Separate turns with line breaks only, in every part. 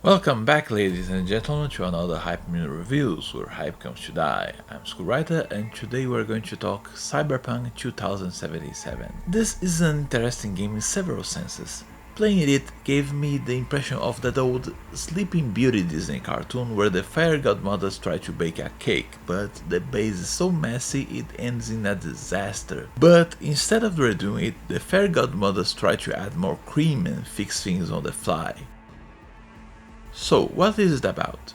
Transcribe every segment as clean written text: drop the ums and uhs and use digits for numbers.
Welcome back, ladies and gentlemen, to another Hype Minute Reviews, where hype comes to die. I'm Schoolwriter, and today we're going to talk Cyberpunk 2077. This is an interesting game in several senses. Playing it gave me the impression of that old Sleeping Beauty Disney cartoon where the fairy godmothers try to bake a cake, but the base is so messy it ends in a disaster. But instead of redoing it, the fairy godmothers try to add more cream and fix things on the fly. So, what is it about?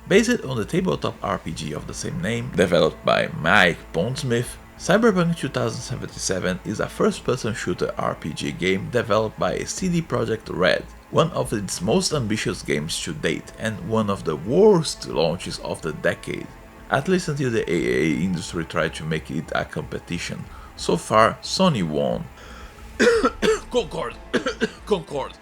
Based on the tabletop RPG of the same name, developed by Mike Pondsmith, Cyberpunk 2077 is a first-person shooter RPG game developed by CD Projekt Red, one of its most ambitious games to date and one of the worst launches of the decade, at least until the AAA industry tried to make it a competition. So far, Sony won. Concord! Concord!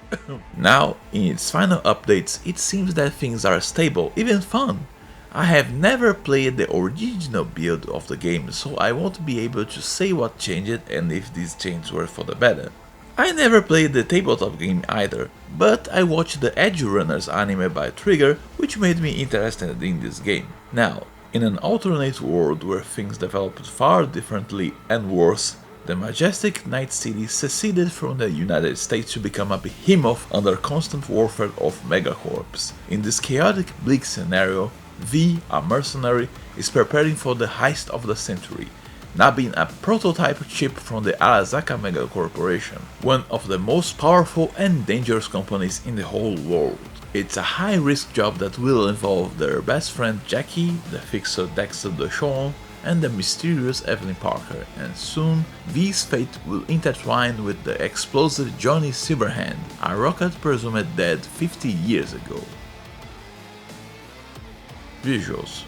Now, in its final updates, it seems that things are stable, even fun. I have never played the original build of the game, so I won't be able to say what changed and if these changes were for the better. I never played the tabletop game either, but I watched the Edge Runners anime by Trigger, which made me interested in this game. Now, in an alternate world where things developed far differently and worse, the majestic Night City seceded from the United States to become a behemoth under constant warfare of megacorps. In this chaotic, bleak scenario, V, a mercenary, is preparing for the heist of the century, nabbing a prototype chip from the Arasaka megacorporation, one of the most powerful and dangerous companies in the whole world. It's a high-risk job that will involve their best friend Jackie, the fixer Dexter DeShawn, and the mysterious Evelyn Parker, and soon V's fate will intertwine with the explosive Johnny Silverhand, a rocket presumed dead 50 years ago. Visuals.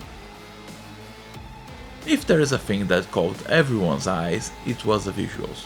If there is a thing that caught everyone's eyes, it was the visuals.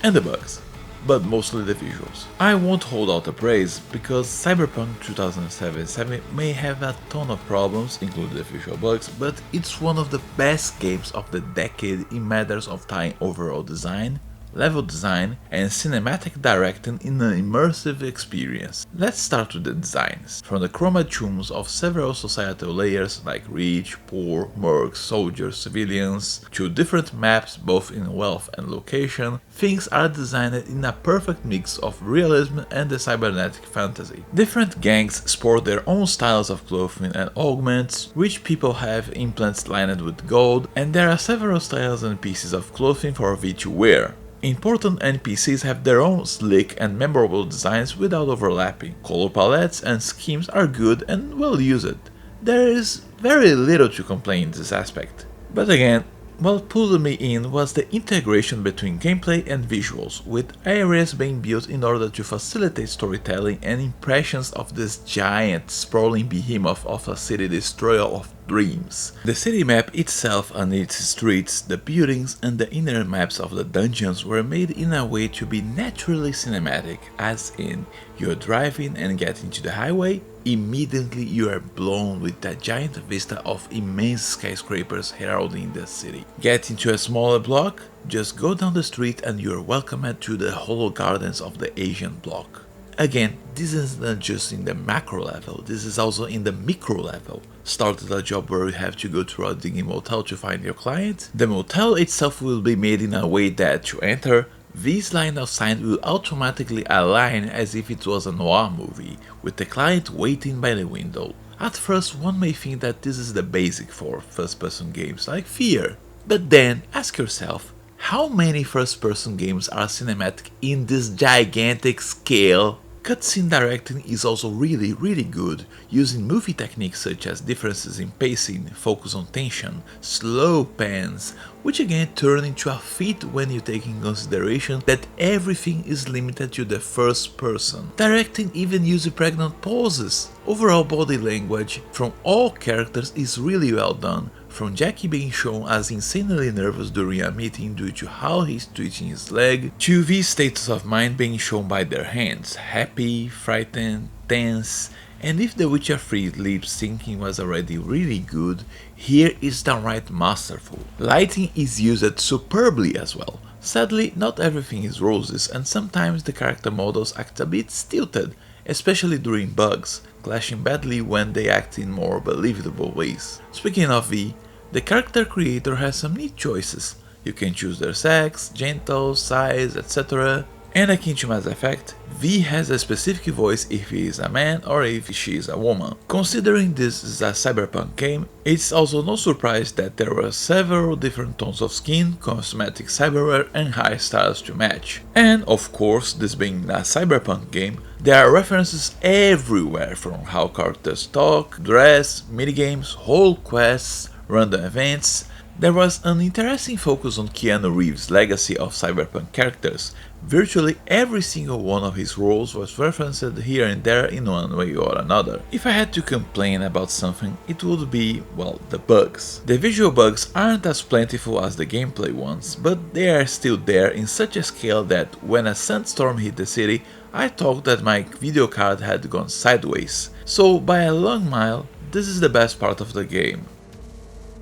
And the bugs. But mostly the visuals. I won't hold out the praise because Cyberpunk 2077 may have a ton of problems, including the visual bugs, but it's one of the best games of the decade in matters of tying overall design, level design, and cinematic directing in an immersive experience. Let's start with the designs. From the chromatomes of several societal layers like rich, poor, mercs, soldiers, civilians, to different maps both in wealth and location, things are designed in a perfect mix of realism and the cybernetic fantasy. Different gangs sport their own styles of clothing and augments, rich people have implants lined with gold, and there are several styles and pieces of clothing for V to wear. Important NPCs have their own slick and memorable designs without overlapping. Color palettes and schemes are good and well used. There is very little to complain in this aspect. But again, what pulled me in was the integration between gameplay and visuals, with areas being built in order to facilitate storytelling and impressions of this giant, sprawling behemoth of a city destroyer of dreams. The city map itself and its streets, the buildings, and the inner maps of the dungeons were made in a way to be naturally cinematic, as in, you're driving and get into the highway, immediately you are blown with that giant vista of immense skyscrapers heralding the city. Get into a smaller block, just go down the street and you're welcomed to the hollow gardens of the Asian block. Again, this is not just in the macro level, this is also in the micro level. Start at a job where you have to go to a digging motel to find your client. The motel itself will be made in a way that to enter, this line of sign will automatically align as if it was a noir movie, with the client waiting by the window. At first one may think that this is the basic for first-person games like Fear. But then ask yourself, how many first-person games are cinematic in this gigantic scale? Cutscene directing is also really good, using movie techniques such as differences in pacing, focus on tension, slow pans, which again turn into a feat when you take in consideration that everything is limited to the first person. Directing even uses pregnant pauses. Overall body language from all characters is really well done, from Jackie being shown as insanely nervous during a meeting due to how he's twitching his leg, to V's status of mind being shown by their hands, happy, frightened, tense, and if The Witcher 3 lip syncing was already really good, here is downright masterful. Lighting is used superbly as well. Sadly, not everything is roses and sometimes the character models act a bit stilted, especially during bugs, clashing badly when they act in more believable ways. Speaking of V, the character creator has some neat choices. You can choose their sex, genitals, size, etc. And akin to Mass Effect, V has a specific voice if he is a man or if she is a woman. Considering this is a cyberpunk game, it's also no surprise that there were several different tones of skin, cosmetic cyberware and hairstyles to match. And of course, this being a cyberpunk game, there are references everywhere from how characters talk, dress, minigames, whole quests, random events. There was an interesting focus on Keanu Reeves' legacy of cyberpunk characters. Virtually every single one of his roles was referenced here and there in one way or another. If I had to complain about something, it would be, well, the bugs. The visual bugs aren't as plentiful as the gameplay ones, but they are still there in such a scale that when a sandstorm hit the city, I thought that my video card had gone sideways. So by a long mile, this is the best part of the game.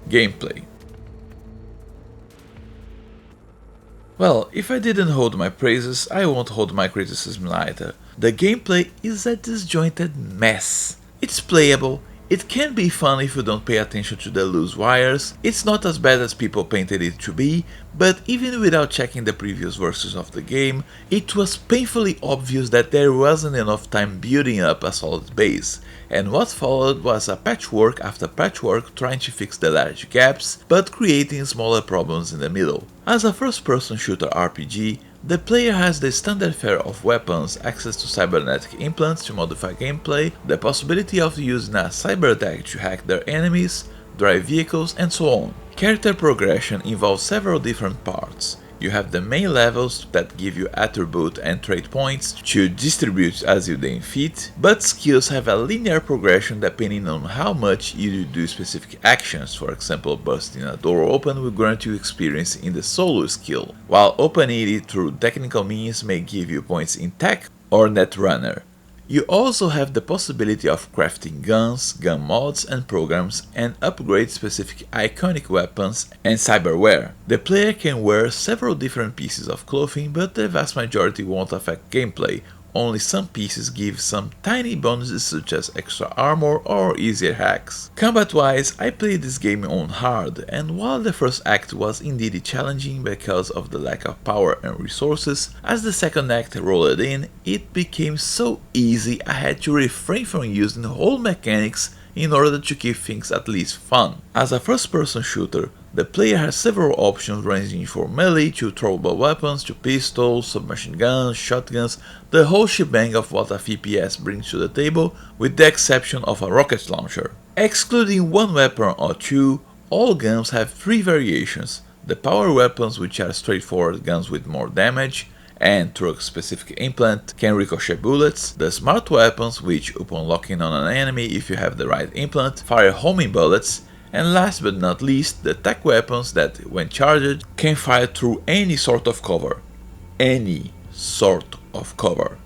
Gameplay. Well, if I didn't hold my praises, I won't hold my criticism either. The gameplay is a disjointed mess. It's playable, it can be fun if you don't pay attention to the loose wires, it's not as bad as people painted it to be, but even without checking the previous versions of the game, it was painfully obvious that there wasn't enough time building up a solid base, and what followed was a patchwork after patchwork trying to fix the large gaps, but creating smaller problems in the middle. As a first-person shooter RPG, the player has the standard fare of weapons, access to cybernetic implants to modify gameplay, the possibility of using a cyber attack to hack their enemies, drive vehicles, and so on. Character progression involves several different parts. You have the main levels that give you attribute and trait points to distribute as you deem fit, but skills have a linear progression depending on how much you do specific actions. For example, busting a door open will grant you experience in the solo skill, while opening it through technical means may give you points in tech or netrunner. You also have the possibility of crafting guns, gun mods and programs, and upgrade specific iconic weapons and cyberware. The player can wear several different pieces of clothing, but the vast majority won't affect gameplay. Only some pieces give some tiny bonuses such as extra armor or easier hacks. Combat wise, I played this game on hard, and while the first act was indeed challenging because of the lack of power and resources, as the second act rolled in, it became so easy I had to refrain from using whole mechanics in order to keep things at least fun. As a first-person shooter, the player has several options ranging from melee to throwable weapons to pistols, submachine guns, shotguns, the whole shebang of what a FPS brings to the table, with the exception of a rocket launcher. Excluding one weapon or two, all guns have three variations: the power weapons, which are straightforward guns with more damage, and through a specific implant can ricochet bullets, the smart weapons, which upon locking on an enemy if you have the right implant, fire homing bullets, and last but not least, the tech weapons that, when charged, can fire through any sort of cover. Any sort of cover.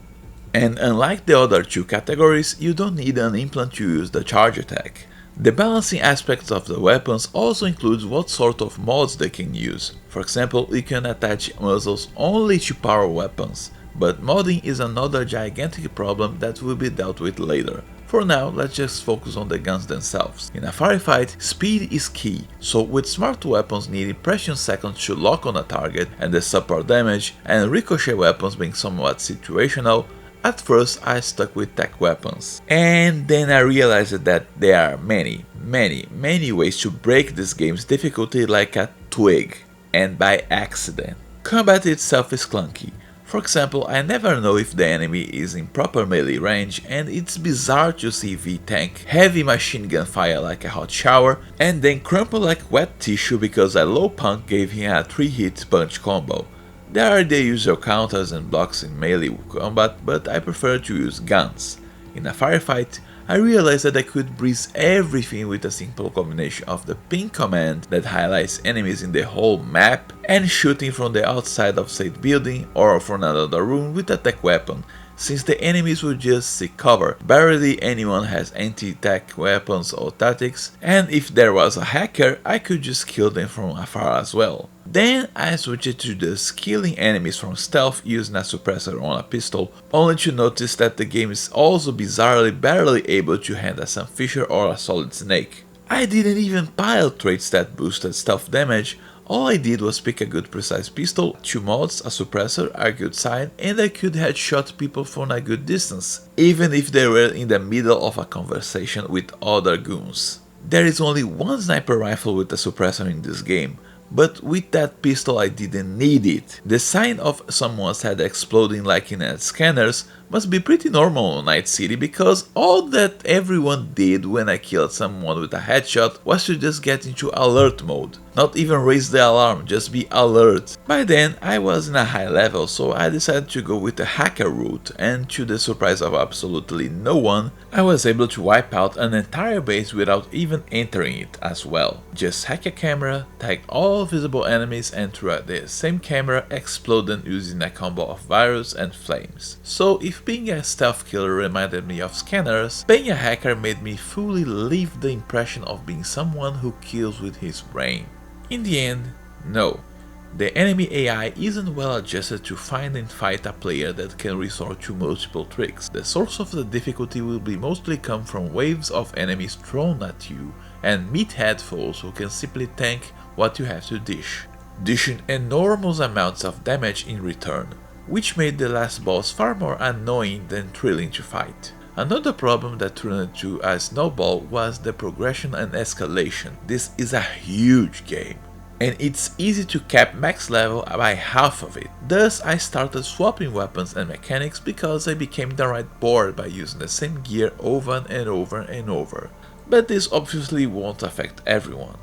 And unlike the other two categories, you don't need an implant to use the charge attack. The balancing aspects of the weapons also includes what sort of mods they can use. For example, you can attach muzzles only to power weapons, but modding is another gigantic problem that will be dealt with later. For now, let's just focus on the guns themselves. In a firefight, speed is key, so with smart weapons needing precious seconds to lock on a target and the support damage, and ricochet weapons being somewhat situational, at first I stuck with tech weapons. And then I realized that there are many ways to break this game's difficulty like a twig, and by accident. Combat itself is clunky. For example, I never know if the enemy is in proper melee range, and it's bizarre to see V-Tank heavy machine gun fire like a hot shower, and then crumple like wet tissue because a low punk gave him a 3-hit punch combo. There are the usual counters and blocks in melee combat, but I prefer to use guns. In a firefight, I realized that I could breeze everything with a simple combination of the ping command that highlights enemies in the whole map and shooting from the outside of said building or from another room with a tech weapon. since the enemies would just seek cover. Barely anyone has anti-tech weapons or tactics, and if there was a hacker, I could just kill them from afar as well. Then I switched to just killing enemies from stealth using a suppressor on a pistol, only to notice that the game is also bizarrely barely able to handle a Sunfisher or a Solid Snake. I didn't even pile traits that boosted stealth damage. All I did was pick a good precise pistol, 2 mods, a suppressor, a good sight, and I could headshot people from a good distance, even if they were in the middle of a conversation with other goons. There is only one sniper rifle with a suppressor in this game, but with that pistol I didn't need it. The sign of someone's head exploding like in scanners must be pretty normal on Night City, because all that everyone did when I killed someone with a headshot was to just get into alert mode. Not even raise the alarm, just be alert. By then I was in a high level, so I decided to go with the hacker route, and to the surprise of absolutely no one, I was able to wipe out an entire base without even entering it as well. Just hack a camera, tag all visible enemies, and through the same camera explode them using a combo of virus and flames. So if being a stealth killer reminded me of scanners, being a hacker made me fully leave the impression of being someone who kills with his brain. In the end, no. The enemy AI isn't well adjusted to find and fight a player that can resort to multiple tricks. The source of the difficulty will be mostly come from waves of enemies thrown at you and meathead foes who can simply tank what you have to dish, dishing enormous amounts of damage in return, which made the last boss far more annoying than thrilling to fight. Another problem that turned into a snowball was the progression and escalation. This is a huge game, and it's easy to cap max level by half of it. Thus I started swapping weapons and mechanics because I became downright bored by using the same gear over and over and over. But this obviously won't affect everyone.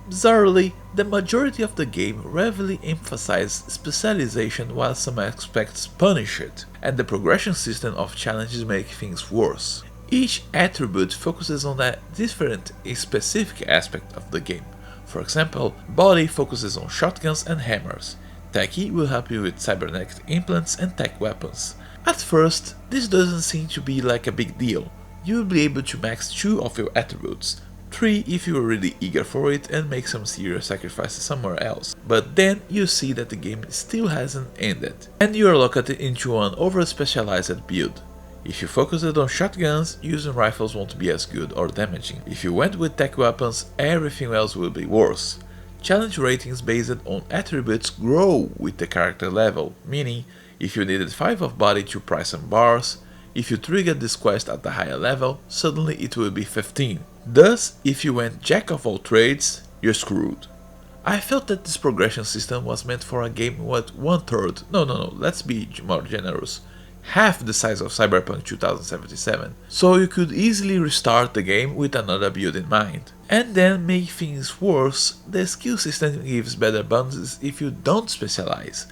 Bizarrely, the majority of the game heavily emphasizes specialization while some aspects punish it, and the progression system of challenges make things worse. Each attribute focuses on a different specific aspect of the game. For example, body focuses on shotguns and hammers. Techie will help you with cybernetic implants and tech weapons. At first, this doesn't seem to be like a big deal. You will be able to max 2 of your attributes, 3 if you are really eager for it and make some serious sacrifices somewhere else. But then you see that the game still hasn't ended, and you are locked into an over-specialized build. If you focused on shotguns, using rifles won't be as good or damaging. If you went with tech weapons, everything else will be worse. Challenge ratings based on attributes grow with the character level, meaning if you needed 5 of body to pry some bars, if you triggered this quest at the higher level, suddenly it will be 15. Thus, if you went jack of all trades, you're screwed. I felt that this progression system was meant for a game with 1/3, no, let's be more generous, half the size of Cyberpunk 2077, so you could easily restart the game with another build in mind. And then make things worse, the skill system gives better bonuses if you don't specialize.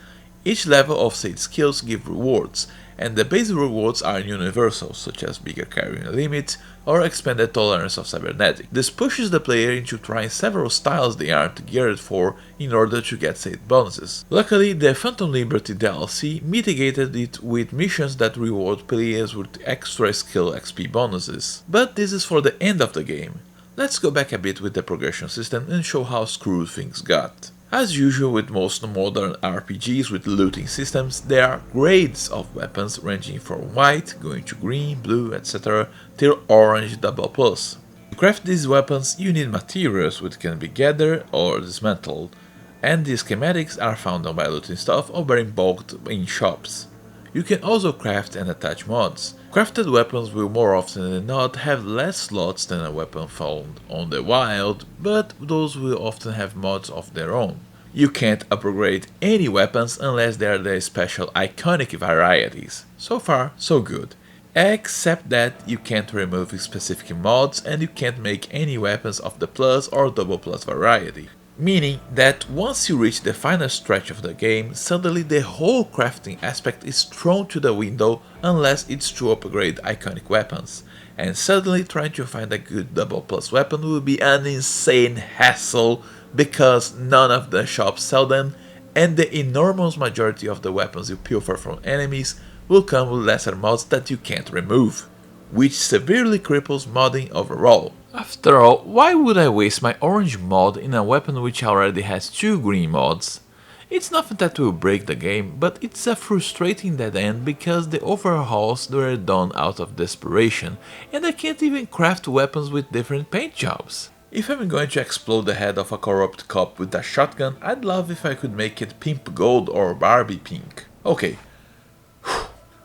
Each level of said skills give rewards, and the base rewards are universal, such as bigger carrying limit or expanded tolerance of cybernetic. This pushes the player into trying several styles they aren't geared for in order to get said bonuses. Luckily, the Phantom Liberty DLC mitigated it with missions that reward players with extra skill XP bonuses. But this is for the end of the game. Let's go back a bit with the progression system and show how screwed things got. As usual with most modern RPGs with looting systems, there are grades of weapons ranging from white, going to green, blue, etc. till orange double plus. To craft these weapons you need materials which can be gathered or dismantled, and the schematics are found on by looting stuff or being bought in shops. You can also craft and attach mods. Crafted weapons will more often than not have less slots than a weapon found on the wild, but those will often have mods of their own. You can't upgrade any weapons unless they are the special iconic varieties. So far, so good. Except that you can't remove specific mods and you can't make any weapons of the plus or double plus variety. Meaning that once you reach the final stretch of the game, suddenly the whole crafting aspect is thrown to the window unless it's to upgrade iconic weapons. And suddenly trying to find a good double plus weapon will be an insane hassle because none of the shops sell them, and the enormous majority of the weapons you pilfer from enemies will come with lesser mods that you can't remove, which severely cripples modding overall. After all, why would I waste my orange mod in a weapon which already has 2 green mods? It's nothing that will break the game, but it's a frustrating dead end because the overhauls were done out of desperation, and I can't even craft weapons with different paint jobs. If I'm going to explode the head of a corrupt cop with a shotgun, I'd love if I could make it pimp gold or Barbie pink. Okay,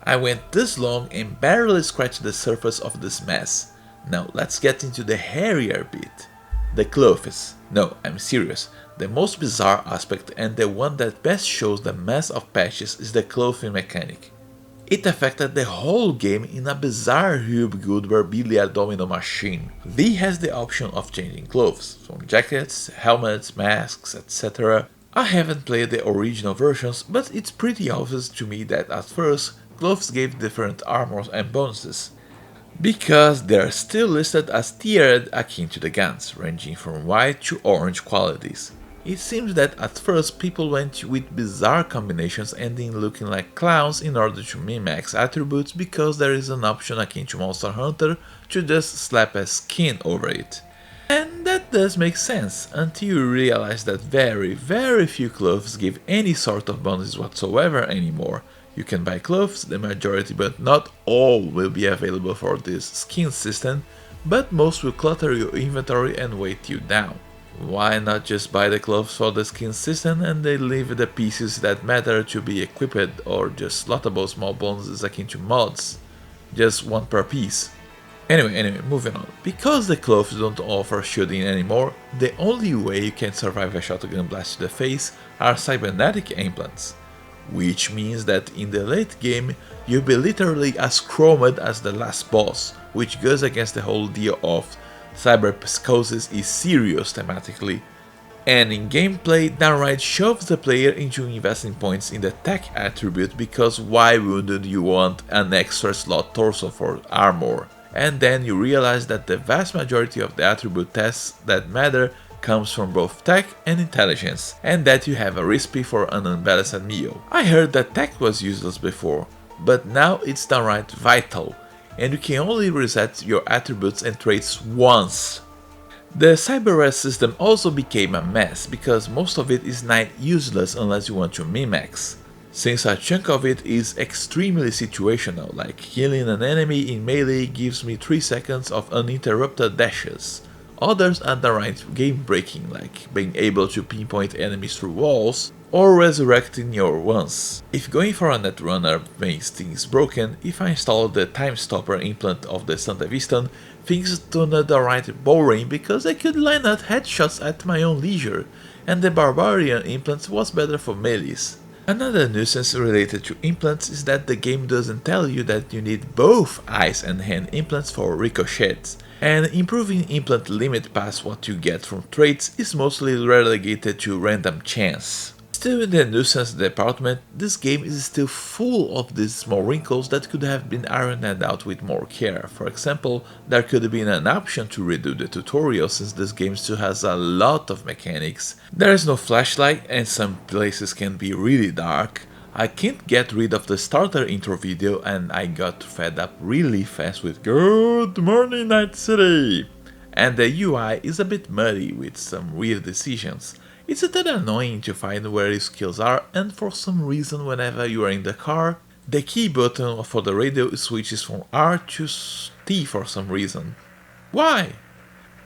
I went this long and barely scratched the surface of this mess. Now let's get into the hairier bit. The clothes. No, I'm serious. The most bizarre aspect and the one that best shows the mess of patches is the clothing mechanic. It affected the whole game in a bizarre Rube Goldberg billiard domino machine. V has the option of changing clothes, from jackets, helmets, masks, etc. I haven't played the original versions, but it's pretty obvious to me that at first, clothes gave different armors and bonuses, because they are still listed as tiered akin to the guns, ranging from white to orange qualities. It seems that at first people went with bizarre combinations ending looking like clowns in order to min-max attributes because there is an option akin to Monster Hunter to just slap a skin over it. And that does make sense, until you realize that very few clothes give any sort of bonuses whatsoever anymore. You can buy clothes, the majority but not all will be available for this skin system, but most will clutter your inventory and weight you down. Why not just buy the clothes for the skin system and then leave the pieces that matter to be equipped, or just slottable small bonuses akin to mods? Just one per piece. Anyway, moving on. Because the clothes don't offer shielding anymore, the only way you can survive a shotgun blast to the face are cybernetic implants. Which means that in the late game, you'll be literally as chromed as the last boss, which goes against the whole deal of cyberpsychosis is serious thematically, and in gameplay downright shoves the player into investing points in the tech attribute, because why wouldn't you want an extra slot torso for armor? And then you realize that the vast majority of the attribute tests that matter comes from both tech and intelligence, and that you have a recipe for an unbalanced meal. I heard that tech was useless before, but now it's downright vital, and you can only reset your attributes and traits once. The cyber-res system also became a mess, because most of it is nigh useless unless you want to min-max, since a chunk of it is extremely situational, like killing an enemy in melee gives me 3 seconds of uninterrupted dashes. Others are downright game-breaking, like being able to pinpoint enemies through walls, or resurrecting your ones. If going for a netrunner makes things broken, if I install the time stopper implant of the Santa Vista, things turned downright boring because I could line up headshots at my own leisure, and the Barbarian implant was better for melees. Another nuisance related to implants is that the game doesn't tell you that you need both eyes and hand implants for ricochets, and improving implant limit past what you get from traits is mostly relegated to random chance. Still in the nuisance department, this game is still full of these small wrinkles that could have been ironed out with more care. For example, there could have been an option to redo the tutorial, since this game still has a lot of mechanics. There is no flashlight and some places can be really dark. I can't get rid of the starter intro video and I got fed up really fast with "Good morning Night City!" And the UI is a bit muddy with some weird decisions. It's a tad annoying to find where your skills are, and for some reason whenever you are in the car, the key button for the radio switches from R to T for some reason. Why?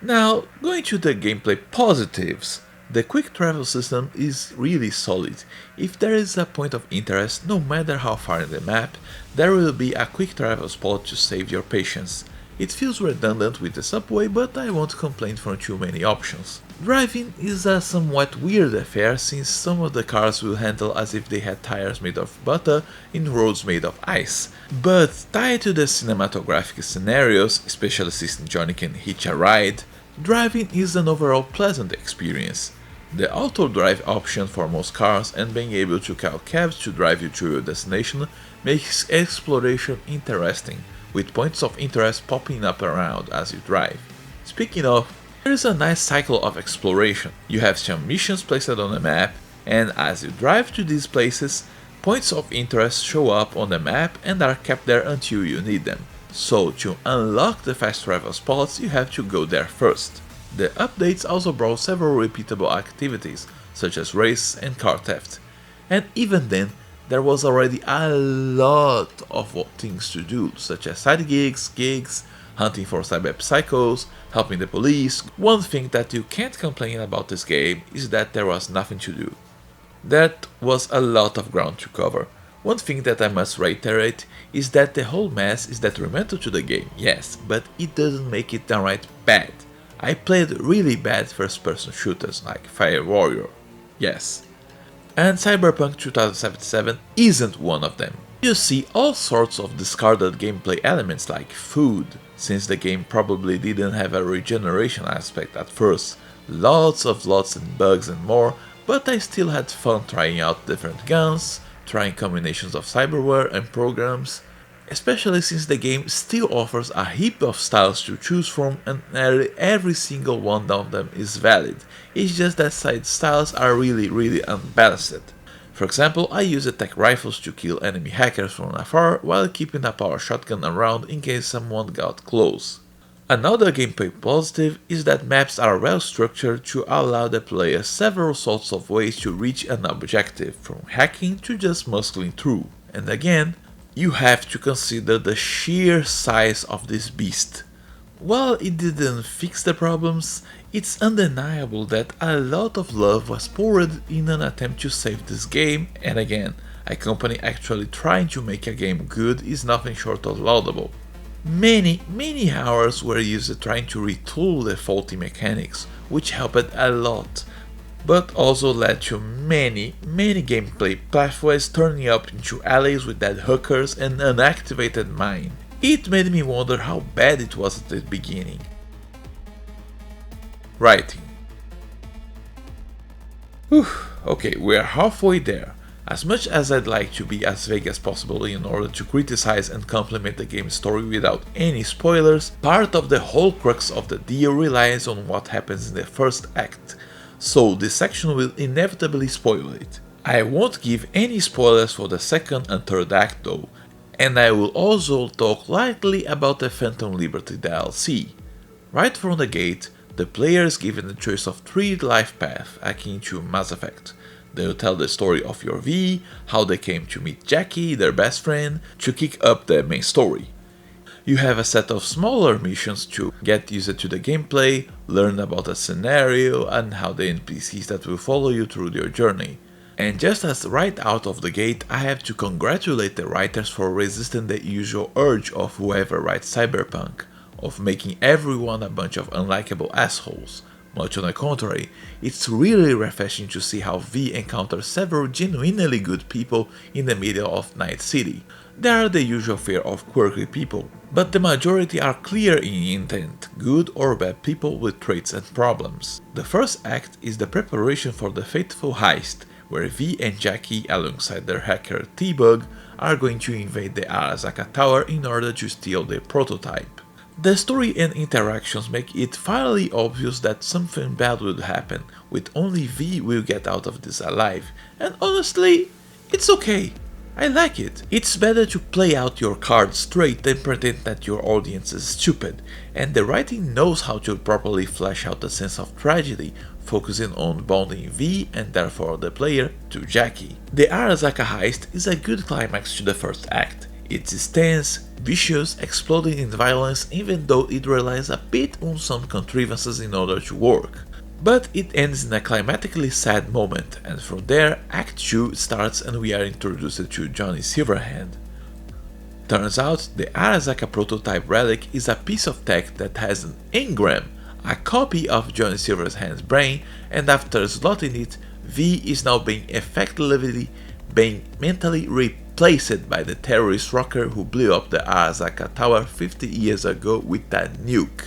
Now, going to the gameplay positives. The quick travel system is really solid. If there is a point of interest, no matter how far in the map, there will be a quick travel spot to save your patience. It feels redundant with the subway, but I won't complain from too many options. Driving is a somewhat weird affair, since some of the cars will handle as if they had tires made of butter in roads made of ice. But tied to the cinematographic scenarios, especially since Johnny can hitch a ride, driving is an overall pleasant experience. The auto drive option for most cars and being able to call cabs to drive you to your destination makes exploration interesting, with points of interest popping up around as you drive. Speaking of, there is a nice cycle of exploration. You have some missions placed on the map, and as you drive to these places, Points of interest show up on the map and are kept there until you need them. So to unlock the fast travel spots, you have to go there first. The updates also brought several repeatable activities, such as race and car theft. And even then, there was already a lot of things to do, such as side gigs, hunting for cyber psychos, helping the police. One thing that you can't complain about this game is that there was nothing to do. That was a lot of ground to cover. One thing that I must reiterate is that the whole mess is detrimental to the game, yes, but it doesn't make it downright bad. I played really bad first-person shooters like Fire Warrior, yes. And Cyberpunk 2077 isn't one of them. You see all sorts of discarded gameplay elements like food, since the game probably didn't have a regeneration aspect at first, lots and bugs and more, but I still had fun trying out different guns, trying combinations of cyberware and programs, especially since the game still offers a heap of styles to choose from and nearly every single one of them is valid, it's just that side styles are really unbalanced. For example, I use attack rifles to kill enemy hackers from afar while keeping a power shotgun around in case someone got close. Another gameplay positive is that maps are well structured to allow the player several sorts of ways to reach an objective, from hacking to just muscling through. And again, you have to consider the sheer size of this beast. While it didn't fix the problems, it's undeniable that a lot of love was poured in an attempt to save this game, and again, a company actually trying to make a game good is nothing short of laudable. Many hours were used trying to retool the faulty mechanics, which helped a lot, but also led to many gameplay pathways turning up into alleys with dead hookers and unactivated mine. It made me wonder how bad it was at the beginning. Writing. Okay, we're halfway there. As much as I'd like to be as vague as possible in order to criticize and complement the game's story without any spoilers, part of the whole crux of the deal relies on what happens in the first act, so this section will inevitably spoil it. I won't give any spoilers for the second and third act though, and I will also talk lightly about the Phantom Liberty DLC. Right from the gate, the player is given the choice of 3 life paths akin to Mass Effect. They'll tell the story of your V, how they came to meet Jackie, their best friend, to kick up the main story. You have a set of smaller missions to get used to the gameplay, learn about a scenario and how the NPCs that will follow you through your journey. And just as right out of the gate, I have to congratulate the writers for resisting the usual urge of whoever writes Cyberpunk, of making everyone a bunch of unlikable assholes. Much on the contrary, it's really refreshing to see how V encounters several genuinely good people in the middle of Night City. There are the usual fare of quirky people, but the majority are clear in intent, good or bad people with traits and problems. The first act is the preparation for the fateful heist, where V and Jackie, alongside their hacker T-Bug, are going to invade the Arasaka Tower in order to steal the prototype. The story and interactions make it finally obvious that something bad will happen, with only V will get out of this alive, and honestly, it's okay. I like it. It's better to play out your cards straight than pretend that your audience is stupid, and the writing knows how to properly flesh out the sense of tragedy, focusing on bonding V and therefore the player to Jackie. The Arasaka heist is a good climax to the first act. It's tense, vicious, exploding in violence even though it relies a bit on some contrivances in order to work. But it ends in a climatically sad moment, and from there Act 2 starts and we are introduced to Johnny Silverhand. Turns out the Arasaka prototype relic is a piece of tech that has an engram, a copy of Johnny Silverhand's brain, and after slotting it, V is now effectively being mentally replaced by the terrorist rocker who blew up the Arasaka Tower 50 years ago with a nuke.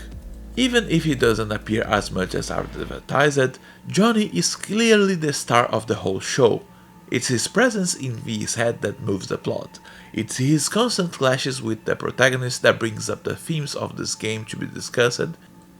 Even if he doesn't appear as much as advertised, Johnny is clearly the star of the whole show. It's his presence in V's head that moves the plot. It's his constant clashes with the protagonist that brings up the themes of this game to be discussed,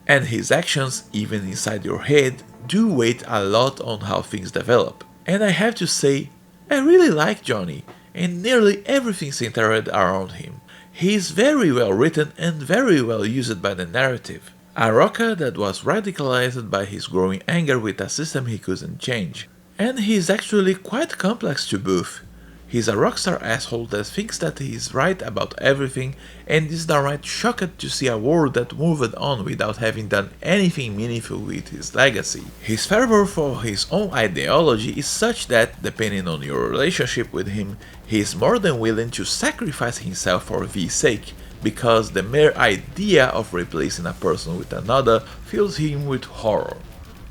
and his actions, even inside your head, do weigh a lot on how things develop. And I have to say, I really like Johnny, and nearly everything centered around him. He is very well written and very well used by the narrative. A rocker that was radicalized by his growing anger with a system he couldn't change. And he is actually quite complex to boot. He's a rockstar asshole that thinks that he is right about everything and is downright shocked to see a world that moved on without having done anything meaningful with his legacy. His fervor for his own ideology is such that, depending on your relationship with him, he is more than willing to sacrifice himself for V's sake, because the mere idea of replacing a person with another fills him with horror.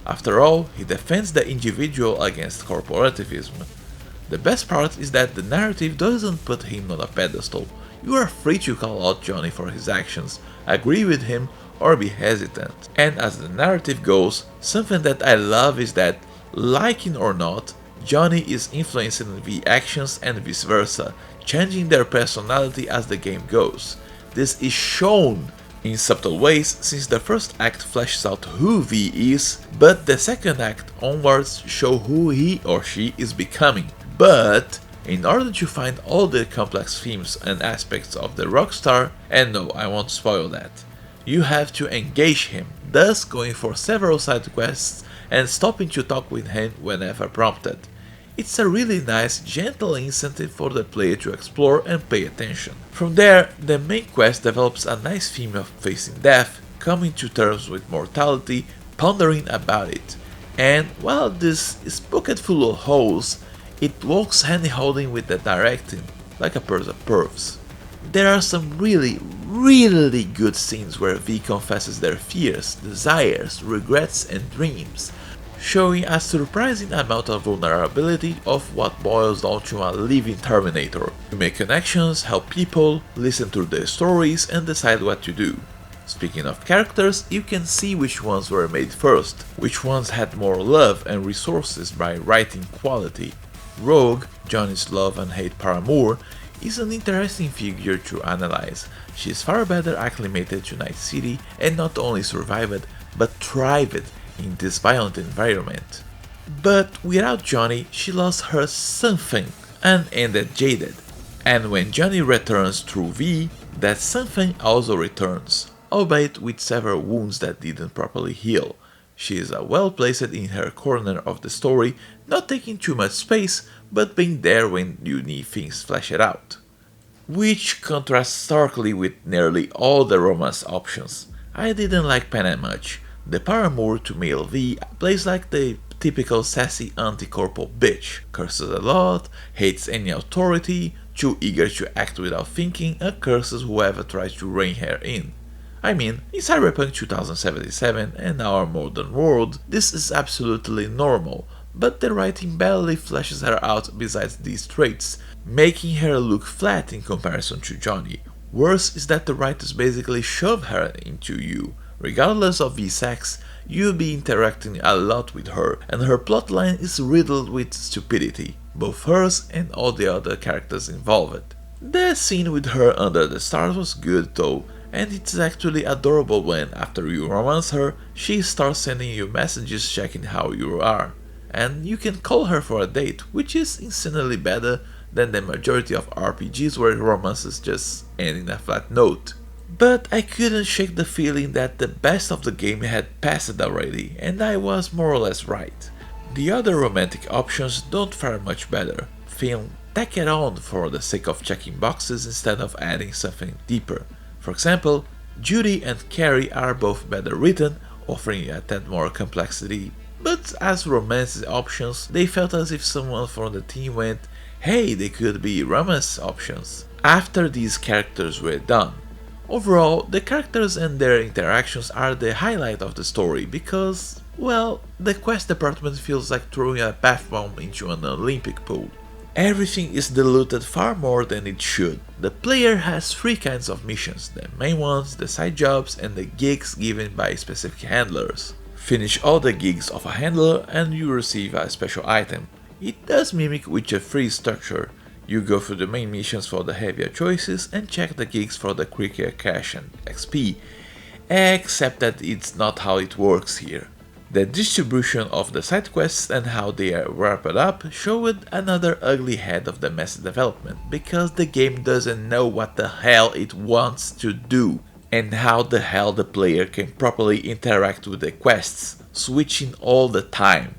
After all, he defends the individual against corporativism. The best part is that the narrative doesn't put him on a pedestal. You are free to call out Johnny for his actions, agree with him, or be hesitant. And as the narrative goes, something that I love is that, liking or not, Johnny is influencing the actions and vice versa, changing their personality as the game goes. This is shown in subtle ways since the first act fleshes out who V is, but the second act onwards show who he or she is becoming. But in order to find all the complex themes and aspects of the rockstar, and no, I won't spoil that, you have to engage him, thus going for several side quests and stopping to talk with him whenever prompted. It's a really nice, gentle incentive for the player to explore and pay attention. From there, the main quest develops a nice theme of facing death, coming to terms with mortality, pondering about it. And while this is pocket full of holes, it walks hand-holding with the directing, like a pair of pervs. There are some really good scenes where V confesses their fears, desires, regrets and dreams, showing a surprising amount of vulnerability of what boils down to a living Terminator. You make connections, help people, listen to their stories and decide what to do. Speaking of characters, you can see which ones were made first, which ones had more love and resources by writing quality. Rogue, Johnny's love and hate paramour, is an interesting figure to analyze. She is far better acclimated to Night City and not only survived, but thrived in this violent environment. But without Johnny, she lost her something and ended jaded. And when Johnny returns through V, that something also returns, albeit with several wounds that didn't properly heal. She is well placed in her corner of the story, not taking too much space, but being there when you need things fleshed out. Which contrasts starkly with nearly all the romance options. I didn't like Penna much. The paramour to male V plays like the typical sassy anti-corpo bitch, curses a lot, hates any authority, too eager to act without thinking, and curses whoever tries to rein her in. I mean, in Cyberpunk 2077 and our modern world, this is absolutely normal, but the writing barely fleshes her out besides these traits, making her look flat in comparison to Johnny. Worse is that the writers basically shove her into you. Regardless of V's sex, you'll be interacting a lot with her, and her plotline is riddled with stupidity, both hers and all the other characters involved. The scene with her under the stars was good though, and it's actually adorable when, after you romance her, she starts sending you messages checking how you are. And you can call her for a date, which is insanely better than the majority of RPGs where romances just end in a flat note. But I couldn't shake the feeling that the best of the game had passed already, and I was more or less right. The other romantic options don't fare much better, feel tacked on for the sake of checking boxes instead of adding something deeper. For example, Judy and Carrie are both better written, offering a tad more complexity, but as romance options, they felt as if someone from the team went, hey, they could be romance options, after these characters were done. Overall, the characters and their interactions are the highlight of the story because, well, the quest department feels like throwing a bath bomb into an Olympic pool. Everything is diluted far more than it should. The player has three kinds of missions, the main ones, the side jobs, and the gigs given by specific handlers. Finish all the gigs of a handler and you receive a special item. It does mimic Witcher 3 structure. You go through the main missions for the heavier choices and check the gigs for the quicker cash and XP, except that it's not how it works here. The distribution of the side quests and how they are wrapped up showed another ugly head of the messy development, because the game doesn't know what the hell it wants to do, and how the hell the player can properly interact with the quests, switching all the time.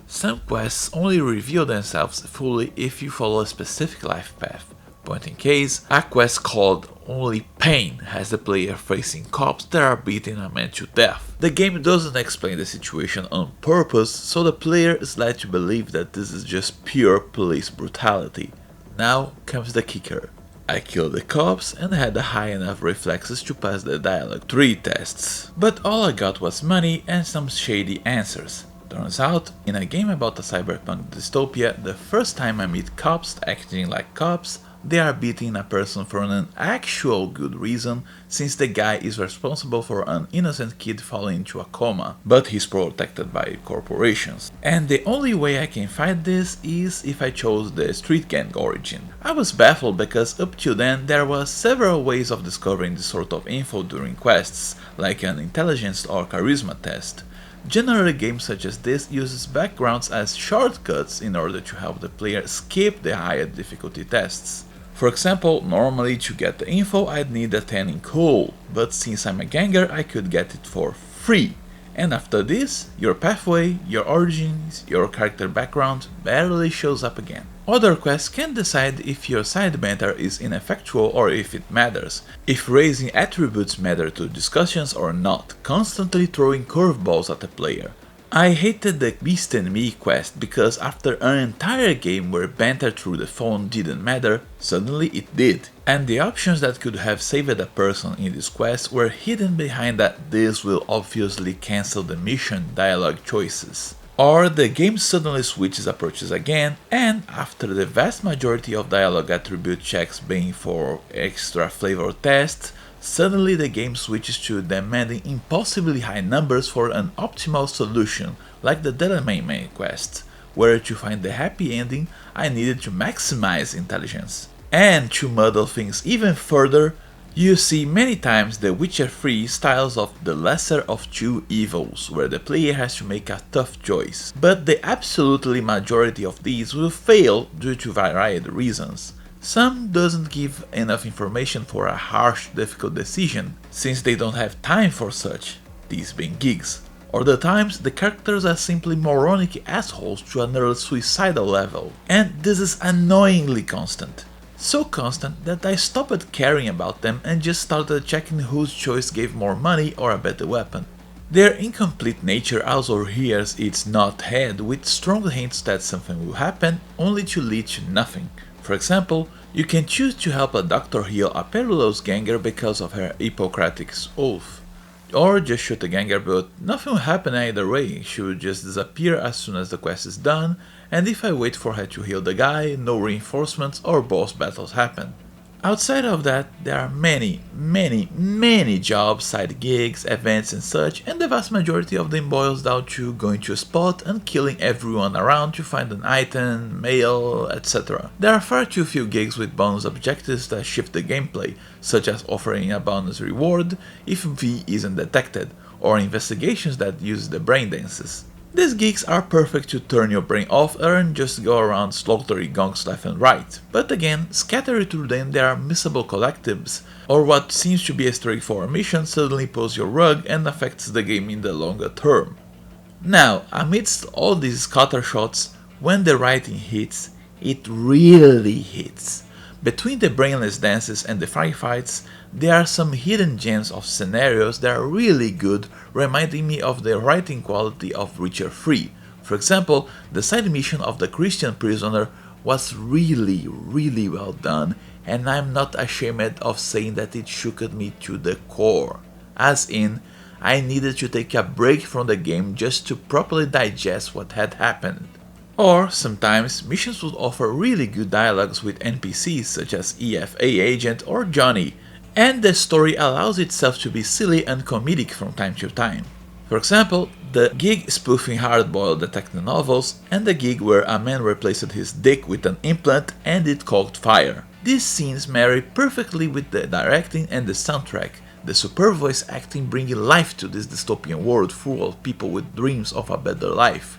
Some quests only reveal themselves fully if you follow a specific life path. Point in case, a quest called Only Pain has the player facing cops that are beating a man to death. The game doesn't explain the situation on purpose, so the player is led to believe that this is just pure police brutality. Now comes the kicker. I killed the cops and had the high enough reflexes to pass the Dialogue 3 tests. But all I got was money and some shady answers. Turns out, in a game about a cyberpunk dystopia, the first time I meet cops acting like cops, they are beating a person for an actual good reason, since the guy is responsible for an innocent kid falling into a coma, but he's protected by corporations. And the only way I can fight this is if I chose the street gang origin. I was baffled because up till then there was several ways of discovering this sort of info during quests, like an intelligence or charisma test. Generally, games such as this uses backgrounds as shortcuts in order to help the player skip the higher difficulty tests. For example, normally to get the info I'd need a 10 in cool, but since I'm a ganger I could get it for free. And after this, your pathway, your origins, your character background barely shows up again. Other quests can decide if your side banter is ineffectual or if it matters, if raising attributes matter to discussions or not, constantly throwing curveballs at the player. I hated the Beast and Me quest because after an entire game where banter through the phone didn't matter, suddenly it did. And the options that could have saved a person in this quest were hidden behind that "this will obviously cancel the mission" dialogue choices. Or the game suddenly switches approaches again, and after the vast majority of dialogue attribute checks being for extra flavor tests, suddenly the game switches to demanding impossibly high numbers for an optimal solution, like the Delamain quest, where to find the happy ending I needed to maximize intelligence. And to muddle things even further, you see many times the Witcher 3 styles of the lesser of two evils, where the player has to make a tough choice, but the absolutely majority of these will fail due to varied reasons. Some doesn't give enough information for a harsh, difficult decision, since they don't have time for such, these being gigs. Other times, the characters are simply moronic assholes to a nearly suicidal level, and this is annoyingly constant. So constant that I stopped caring about them and just started checking whose choice gave more money or a better weapon. Their incomplete nature also rears its not head with strong hints that something will happen, only to lead to nothing. For example, you can choose to help a doctor heal a perilous ganger because of her Hippocratic oath. Or just shoot a ganger, but nothing will happen either way, she will just disappear as soon as the quest is done, and if I wait for her to heal the guy, no reinforcements or boss battles happen. Outside of that, there are many jobs, side gigs, events and such, and the vast majority of them boils down to going to a spot and killing everyone around to find an item, mail, etc. There are far too few gigs with bonus objectives that shift the gameplay, such as offering a bonus reward if V isn't detected, or investigations that use the brain dances. These gigs are perfect to turn your brain off and just go around slaughtering gonks left and right, but again, scattered through them there are missable collectives, or what seems to be a straightforward mission suddenly pulls your rug and affects the game in the longer term. Now, amidst all these scattershots, when the writing hits, it really hits. Between the brainless dances and the firefights, there are some hidden gems of scenarios that are really good, reminding me of the writing quality of Witcher 3. For example, the side mission of the Christian prisoner was really well done, and I'm not ashamed of saying that it shook me to the core. As in, I needed to take a break from the game just to properly digest what had happened. Or, sometimes, missions would offer really good dialogues with NPCs such as EFA Agent or Johnny, and the story allows itself to be silly and comedic from time to time. For example, the gig spoofing hard-boiled detective novels, and the gig where a man replaced his dick with an implant and it caught fire. These scenes marry perfectly with the directing and the soundtrack, The superb voice acting bringing life to this dystopian world full of people with dreams of a better life.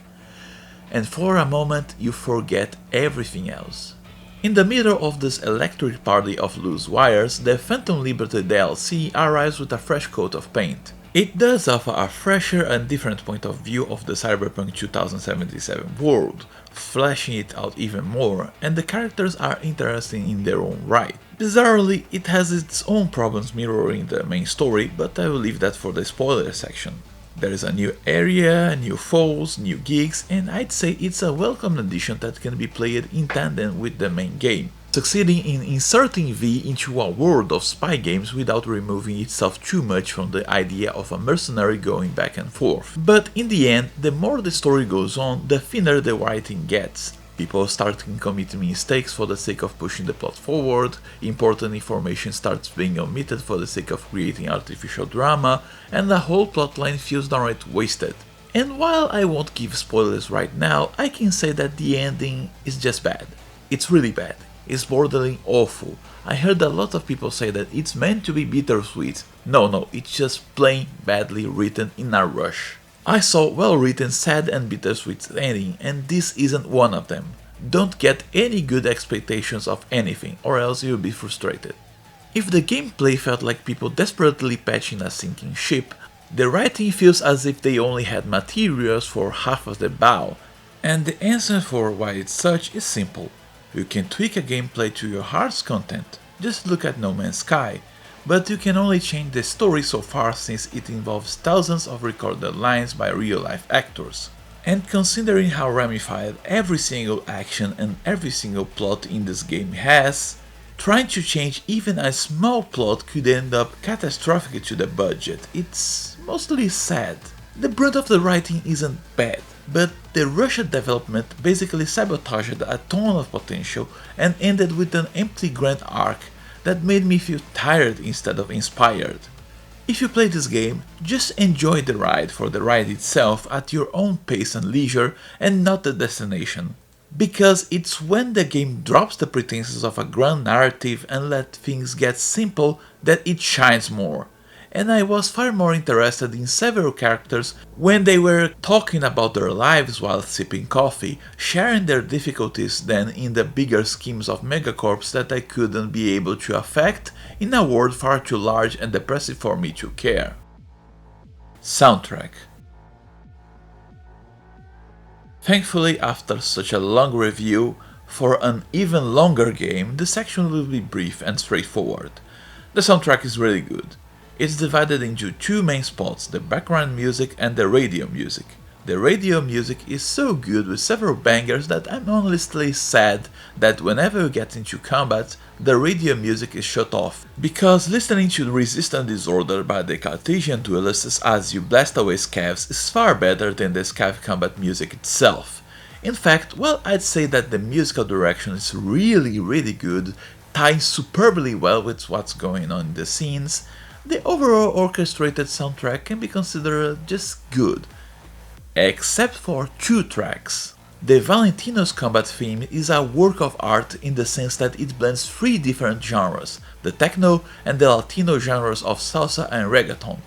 And for a moment you forget everything else. In the middle of this electric party of loose wires, the Phantom Liberty DLC arrives with a fresh coat of paint. It does offer a fresher and different point of view of the Cyberpunk 2077 world, fleshing it out even more, and the characters are interesting in their own right. Bizarrely, it has its own problems mirroring the main story, but I will leave that for the spoiler section. There is a new area, new foes, new gigs, and I'd say it's a welcome addition that can be played in tandem with the main game, succeeding in inserting V into a world of spy games without removing itself too much from the idea of a mercenary going back and forth. But in the end, the more the story goes on, the thinner the writing gets. People start committing mistakes for the sake of pushing the plot forward, important information starts being omitted for the sake of creating artificial drama, and the whole plotline feels downright wasted. And while I won't give spoilers right now, I can say that the ending is just bad. It's really bad. It's borderline awful. I heard a lot of people say that it's meant to be bittersweet. No, it's just plain badly written in a rush. I saw well-written sad and bittersweet ending, and this isn't one of them. Don't get any good expectations of anything, or else you'll be frustrated. If the gameplay felt like people desperately patching a sinking ship, the writing feels as if they only had materials for half of the bow, and the answer for why it's such is simple. You can tweak a gameplay to your heart's content, just look at No Man's Sky, but you can only change the story so far since it involves thousands of recorded lines by real-life actors. And considering how ramified every single action and every single plot in this game has, trying to change even a small plot could end up catastrophic to the budget. It's mostly sad. The brunt of the writing isn't bad, but the rushed development basically sabotaged a ton of potential and ended with an empty grand arc that made me feel tired instead of inspired. If you play this game, just enjoy the ride for the ride itself at your own pace and leisure and not the destination. Because it's when the game drops the pretenses of a grand narrative and let things get simple that it shines more. And I was far more interested in several characters when they were talking about their lives while sipping coffee, sharing their difficulties than in the bigger schemes of megacorps that I couldn't be able to affect in a world far too large and depressive for me to care. Soundtrack. Thankfully, after such a long review, for an even longer game, this section will be brief and straightforward. The soundtrack is really good. It's divided into two main spots, the background music and the radio music. The radio music is so good with several bangers that I'm honestly sad that whenever you get into combat, the radio music is shut off, because listening to Resistance Disorder by the Cartesian Duelists as you blast away scavs is far better than the scav combat music itself. In fact, well, I'd say that the musical direction is really good, tying superbly well with what's going on in the scenes. The overall orchestrated soundtrack can be considered just good, except for two tracks. The Valentino's combat theme is a work of art in the sense that it blends three different genres, the techno and the Latino genres of salsa and reggaeton.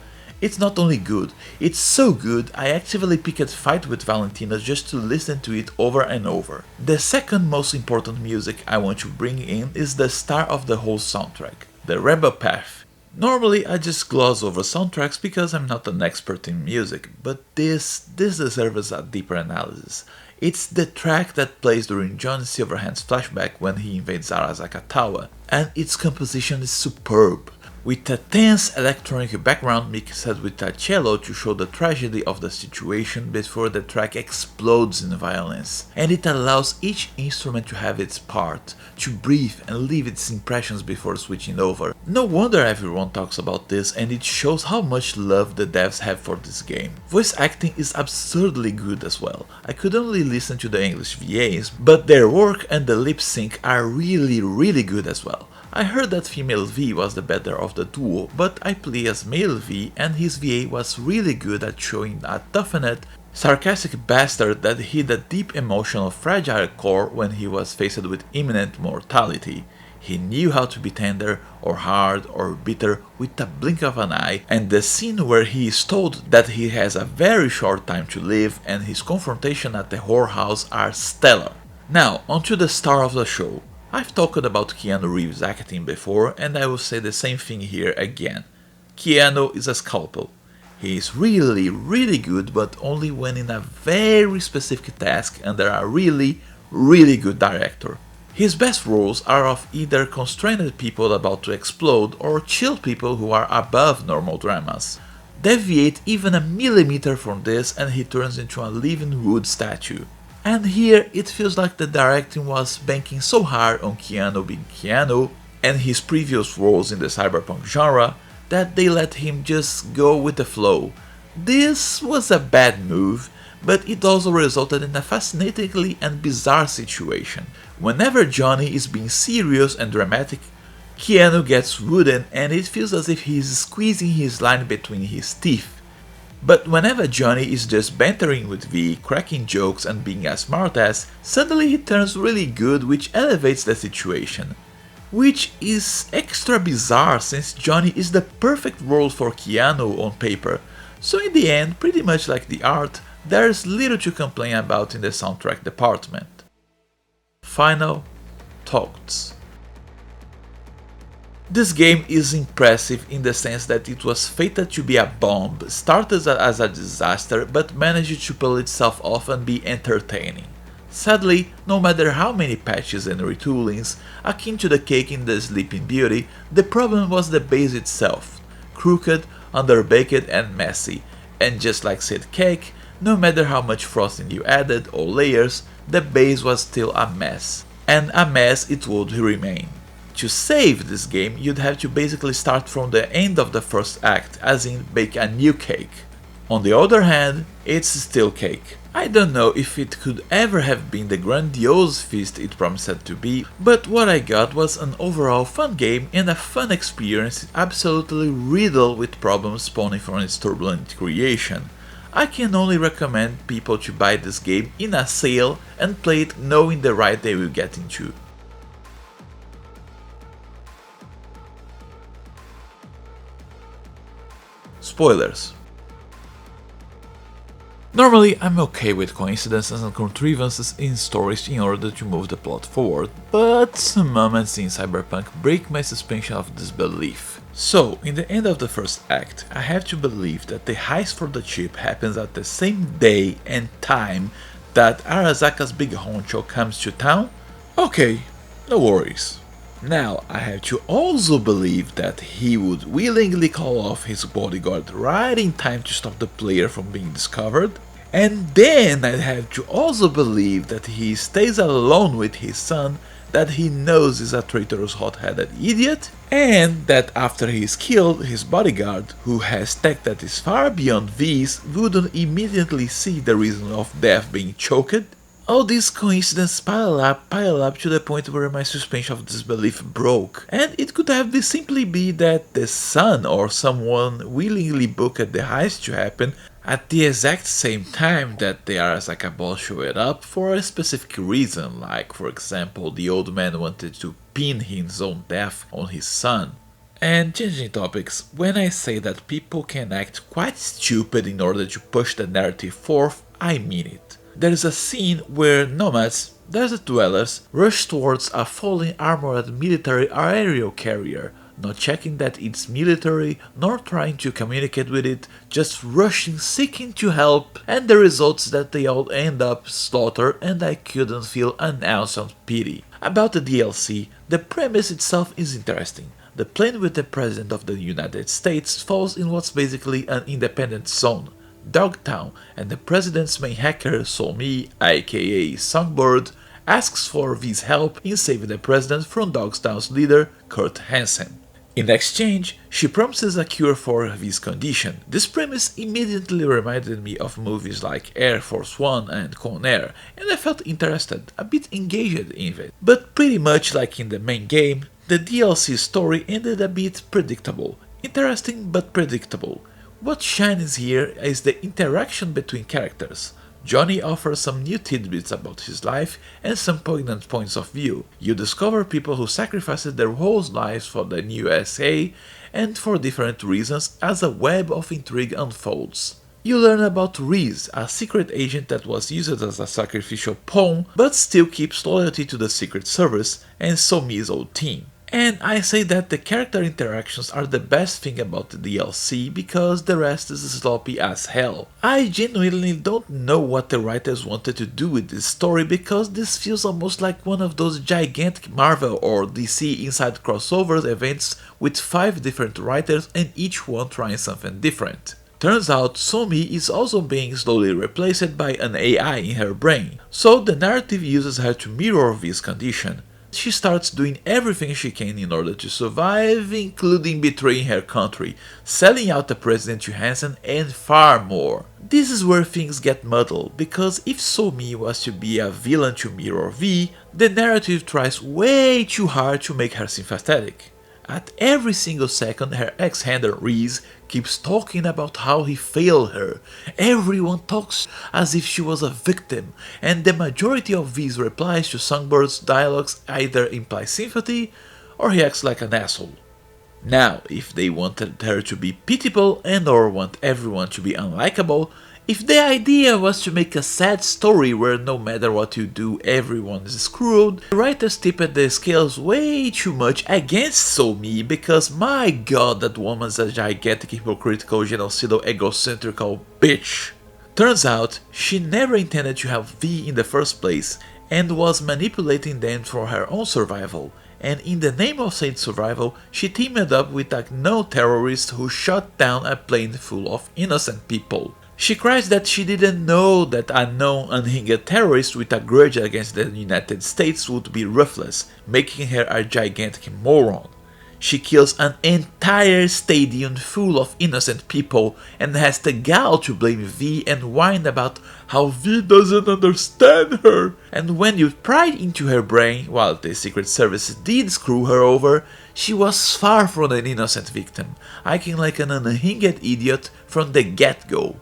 It's not only good, it's so good I actively picked Fight with Valentino just to listen to it over and over. The second most important music I want to bring in is the star of the whole soundtrack, the Rebel Path. Normally I just gloss over soundtracks because I'm not an expert in music, but this deserves a deeper analysis. It's the track that plays during John Silverhand's flashback when he invades Arasaka Tower, and its composition is superb, with a tense electronic background mixed with a cello to show the tragedy of the situation before the track explodes in violence, and it allows each instrument to have its part, to breathe and leave its impressions before switching over. No wonder everyone talks about this, and it shows how much love the devs have for this game. Voice acting is absurdly good as well. I could only listen to the English VAs, but their work and the lip sync are really good as well. I heard that female V was the better of the duo, but I play as male V and his VA was really good at showing a toughened, sarcastic bastard that hid a deep emotional fragile core when he was faced with imminent mortality. He knew how to be tender, or hard, or bitter with a blink of an eye, and the scene where he is told that he has a very short time to live and his confrontation at the whorehouse are stellar. Now, onto the star of the show. I've talked about Keanu Reeves' acting before, and I will say the same thing here again. Keanu is a scalpel. He is really, really good, but only when in a very specific task under a really, really good director. His best roles are of either constrained people about to explode or chill people who are above normal dramas. Deviate even a millimeter from this and he turns into a living wood statue. And here it feels like the directing was banking so hard on Keanu being Keanu and his previous roles in the cyberpunk genre that they let him just go with the flow. This was a bad move, but it also resulted in a fascinatingly and bizarre situation. Whenever Johnny is being serious and dramatic, Keanu gets wooden and it feels as if he's squeezing his line between his teeth. But whenever Johnny is just bantering with V, cracking jokes and being a smartass, suddenly he turns really good, which elevates the situation. Which is extra bizarre since Johnny is the perfect role for Keanu on paper, so in the end, pretty much like the art, there's little to complain about in the soundtrack department. Final thoughts. This game is impressive in the sense that it was fated to be a bomb, started as a disaster but managed to pull itself off and be entertaining. Sadly, no matter how many patches and retoolings, akin to the cake in the Sleeping Beauty, the problem was the base itself. Crooked, underbaked and messy, and just like said cake, no matter how much frosting you added or layers, the base was still a mess. And a mess it would remain. To save this game, you'd have to basically start from the end of the first act, as in bake a new cake. On the other hand, it's still cake. I don't know if it could ever have been the grandiose feast it promised to be, but what I got was an overall fun game and a fun experience absolutely riddled with problems spawning from its turbulent creation. I can only recommend people to buy this game in a sale and play it knowing the ride they will get into. Spoilers. Normally, I'm okay with coincidences and contrivances in stories in order to move the plot forward, but some moments in Cyberpunk break my suspension of disbelief. So, in the end of the first act, I have to believe that the heist for the chip happens at the same day and time that Arasaka's big honcho comes to town? Okay, no worries. Now, I have to also believe that he would willingly call off his bodyguard right in time to stop the player from being discovered. And then I have to also believe that he stays alone with his son that he knows is a traitorous hot-headed idiot, and that after he is killed, his bodyguard, who has tech that is far beyond V's, wouldn't immediately see the reason of death being choked. All these coincidences pile up to the point where my suspension of disbelief broke, and it could have simply be that the son or someone willingly booked the heist to happen at the exact same time that the Arasaka boss showed up for a specific reason, like for example the old man wanted to pin his own death on his son. And changing topics, when I say that people can act quite stupid in order to push the narrative forth, I mean it. There is a scene where nomads, desert dwellers, rush towards a falling armored military aerial carrier, not checking that it's military, nor trying to communicate with it, just rushing seeking to help, and the results that they all end up slaughtered and I couldn't feel an ounce of pity. About the DLC, the premise itself is interesting. The plane with the President of the United States falls in what's basically an independent zone, Dogtown, and the President's main hacker, Somi, aka Songbird, asks for V's help in saving the President from Dogtown's leader, Kurt Hansen. In exchange, she promises a cure for V's condition. This premise immediately reminded me of movies like Air Force One and Con Air, and I felt interested, a bit engaged in it. But pretty much like in the main game, the DLC story ended a bit predictable. Interesting but predictable. What shines here is the interaction between characters. Johnny offers some new tidbits about his life and some poignant points of view. You discover people who sacrificed their whole lives for the new USA and for different reasons as a web of intrigue unfolds. You learn about Reese, a secret agent that was used as a sacrificial pawn but still keeps loyalty to the Secret Service and Somi's old team. And I say that the character interactions are the best thing about the DLC because the rest is sloppy as hell. I genuinely don't know what the writers wanted to do with this story because this feels almost like one of those gigantic Marvel or DC inside crossovers events with 5 different writers and each one trying something different. Turns out Somi is also being slowly replaced by an AI in her brain, so the narrative uses her to mirror V's condition. She starts doing everything she can in order to survive, including betraying her country, selling out the President Johansson, and far more. This is where things get muddled, because if Somi was to be a villain to mirror V, the narrative tries way too hard to make her sympathetic. At every single second, her ex-hander Reese keeps talking about how he failed her. Everyone talks as if she was a victim, and the majority of V's replies to Songbird's dialogues either imply sympathy or he acts like an asshole. Now, if they wanted her to be pitiable and or want everyone to be unlikable, if the idea was to make a sad story where no matter what you do everyone is screwed, the writers tipped the scales way too much against Somi because my god, that woman's a gigantic hypocritical genocidal egocentrical bitch. Turns out, she never intended to have V in the first place and was manipulating them for her own survival, and in the name of said survival, she teamed up with a known terrorist who shot down a plane full of innocent people. She cries that she didn't know that a known unhinged terrorist with a grudge against the United States would be ruthless, making her a gigantic moron. She kills an entire stadium full of innocent people and has the gall to blame V and whine about how V doesn't understand her. And when you pried into her brain, while the Secret Service did screw her over, she was far from an innocent victim, acting like an unhinged idiot from the get-go.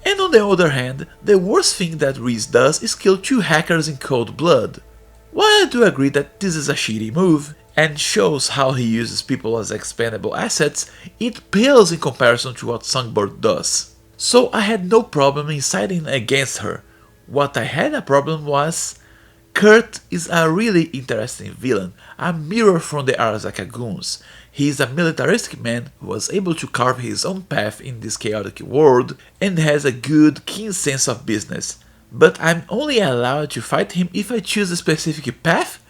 And on the other hand, the worst thing that Reese does is kill 2 hackers in cold blood. While I do agree that this is a shitty move, and shows how he uses people as expendable assets, it pales in comparison to what Songbird does. So I had no problem in siding against her. What I had a problem was, Kurt is a really interesting villain, a mirror from the Arasaka goons. He is a militaristic man who was able to carve his own path in this chaotic world and has a good, keen sense of business. But I'm only allowed to fight him if I choose a specific path?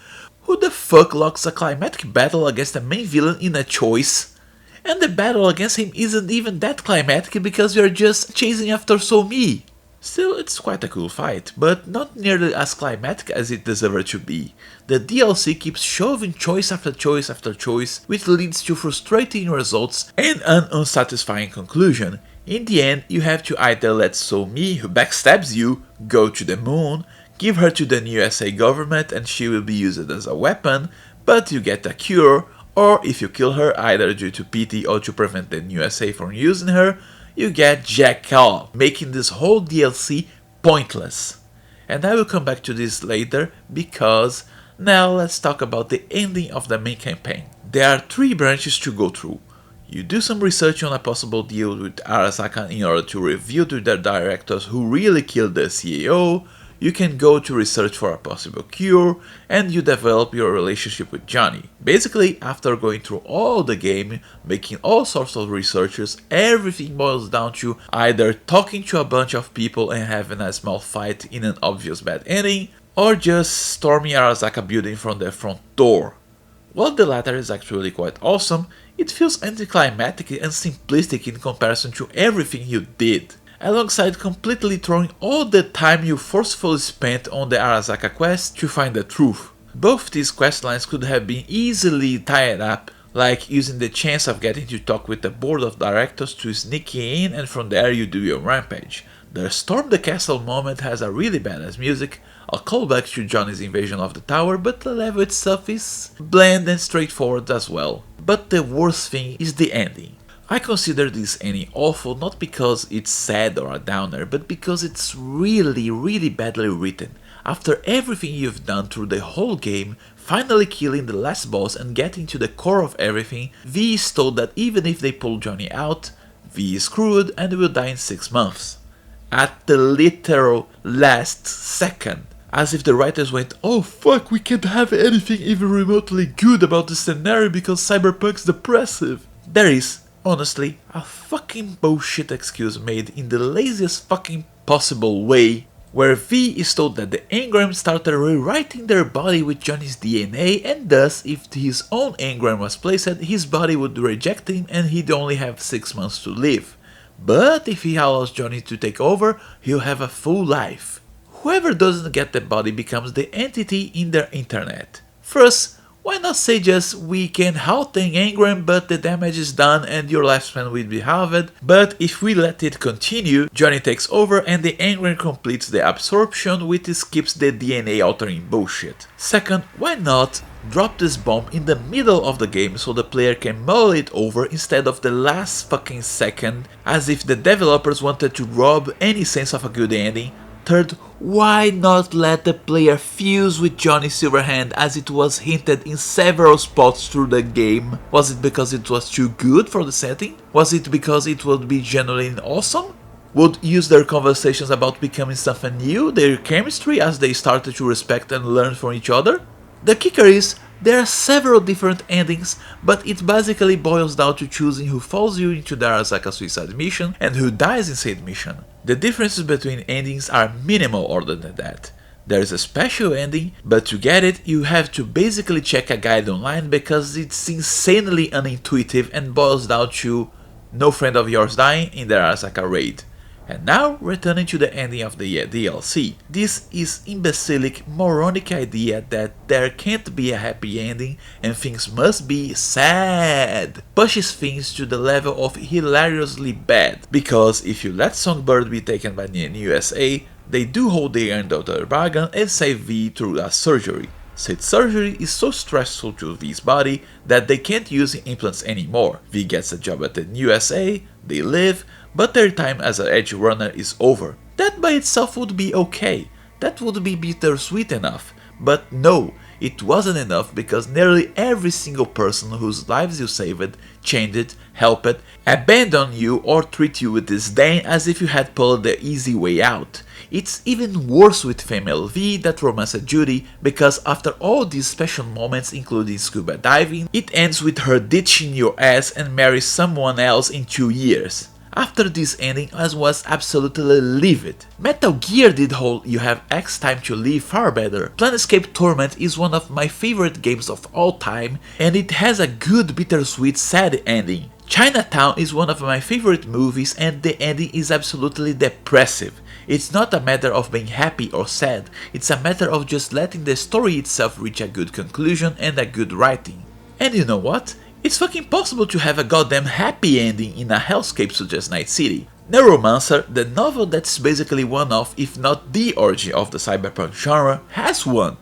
Who the fuck locks a climatic battle against the main villain in a choice? And the battle against him isn't even that climatic because you're just chasing after Somi. Still, it's quite a cool fight, but not nearly as climatic as it deserved to be. The DLC keeps shoving choice after choice after choice, which leads to frustrating results and an unsatisfying conclusion. In the end, you have to either let Somi, who backstabs you, go to the moon, give her to the USA government and she will be used as a weapon, but you get a cure, or if you kill her either due to pity or to prevent the USA from using her, you get jack off, making this whole DLC pointless. And I will come back to this later because now let's talk about the ending of the main campaign. There are 3 branches to go through. You do some research on a possible deal with Arasaka in order to reveal to their directors who really killed the CEO, you can go to research for a possible cure, and you develop your relationship with Johnny. Basically, after going through all the game, making all sorts of researches, everything boils down to either talking to a bunch of people and having a small fight in an obvious bad ending, or just storming Arasaka building from the front door. While the latter is actually quite awesome, it feels anticlimactic and simplistic in comparison to everything you did, alongside completely throwing all the time you forcefully spent on the Arasaka quest to find the truth. Both these questlines could have been easily tied up, like using the chance of getting to talk with the board of directors to sneak in and from there you do your rampage. The Storm the Castle moment has a really badass music, a callback to Johnny's invasion of the tower, but the level itself is bland and straightforward as well. But the worst thing is the ending. I consider this ending awful not because it's sad or a downer, but because it's really badly written. After everything you've done through the whole game, finally killing the last boss and getting to the core of everything, V is told that even if they pull Johnny out, V is screwed and will die in 6 months. At the literal last second. As if the writers went, oh fuck, we can't have anything even remotely good about this scenario because Cyberpunk's depressive. There is, honestly, a fucking bullshit excuse made in the laziest fucking possible way, where V is told that the engram started rewriting their body with Johnny's DNA, and thus, if his own engram was placed, his body would reject him and he'd only have 6 months to live. But if he allows Johnny to take over, he'll have a full life. Whoever doesn't get the body becomes the entity in their internet. First, why not say just we can halt the engram but the damage is done and your lifespan will be halved, but if we let it continue, Johnny takes over and the engram completes the absorption which skips the DNA altering bullshit. Second, why not drop this bomb in the middle of the game so the player can mull it over instead of the last fucking second, as if the developers wanted to rob any sense of a good ending. Third, why not let the player fuse with Johnny Silverhand as it was hinted in several spots through the game? Was it because it was too good for the setting? Was it because it would be genuinely awesome? Would use their conversations about becoming something new, their chemistry as they started to respect and learn from each other? The kicker is, there are several different endings, but it basically boils down to choosing who follows you into the Arasaka suicide mission and who dies in said mission. The differences between endings are minimal other than that. There is a special ending, but to get it you have to basically check a guide online because it's insanely unintuitive and boils down to no friend of yours dying in the Arasaka raid. And now, returning to the ending of the DLC. This is imbecilic, moronic idea that there can't be a happy ending and things must be sad pushes things to the level of hilariously bad, because if you let Songbird be taken by the USA, they do hold their end of their bargain and save V through a surgery. Said surgery is so stressful to V's body that they can't use implants anymore. V gets a job at the USA, they live, but their time as an edge runner is over. That by itself would be okay, that would be bittersweet enough, but no, it wasn't enough because nearly every single person whose lives you saved, changed, helped, abandoned you or treat you with disdain as if you had pulled the easy way out. It's even worse with female V that romanced Judy, because after all these special moments including scuba diving, it ends with her ditching your ass and marries someone else in 2 years. After this ending, I was absolutely livid. Metal Gear did hold you have X time to live far better. Planescape Torment is one of my favorite games of all time, and it has a good bittersweet sad ending. Chinatown is one of my favorite movies and the ending is absolutely depressive. It's not a matter of being happy or sad, it's a matter of just letting the story itself reach a good conclusion and a good writing. And you know what? It's fucking possible to have a goddamn happy ending in a hellscape such as Night City. Neuromancer, the novel that's basically one of, if not the origin of the cyberpunk genre, has one.